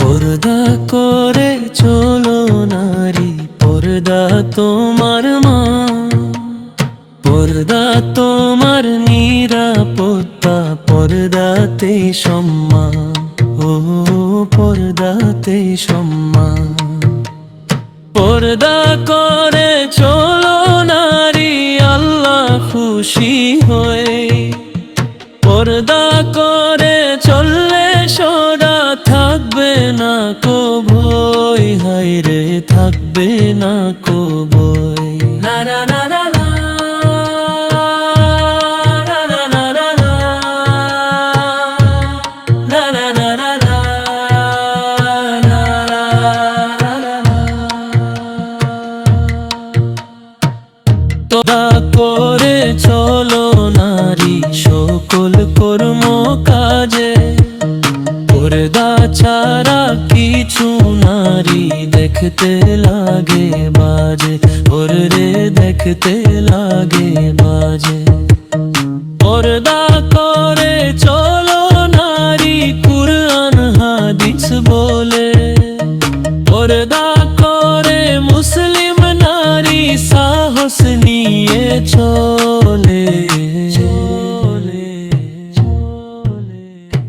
পর্দা করে চলো নারী, পর্দা তোমার মা, পর্দা তোমার নিরাপত্তা, পর্দাতে সম্মান, ও পর্দাতে সম্মান। পর্দা করে চলো নারী, আল্লাহ খুশি হয়ে। পর্দা করে চললে সোনা থাকবে না কো ভয়, হায় রে থাকবে না কো ভয়। না না না না না না না না না না না না না। পর্দা করে চলো নারী সকল কর্ম কাজে, পর্দা ছাড়া কিছু নারী দেখতে লাগে বাজে, ওরে দেখতে লাগে বাজে। পর্দা করে চলো নারী কুরআন হাদিস বলে, পর্দা করে মুসলিম নারী সাহস নিয়ে চলে।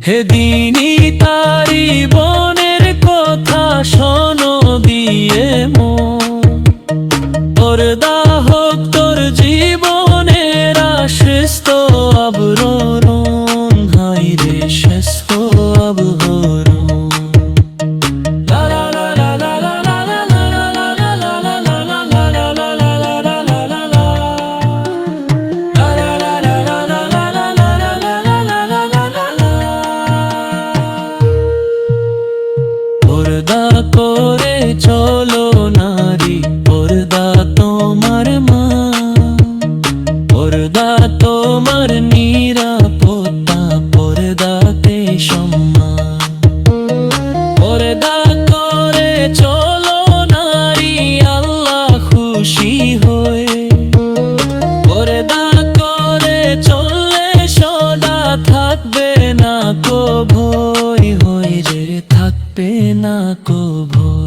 হে দিনী তারি বোনের কথা শোনো দিয়ে মন, পর্দা হোক তোর জীবনের শ্রেষ্ঠ আবরণ, হায় রে শ্রেষ্ঠ আবরণ। পর্দা করে চলো নারী, পর্দা তোমার মা, পর্দা তোমার নিরাপত্তা, পর্দাতে সম্মান। পর্দা করে চলো নারী, আল্লাহ খুশি হয়ে। পর্দা করে চললে সোনা থাকবে না কো ভয়, হয়ে রে থাকবে না কো ভয়।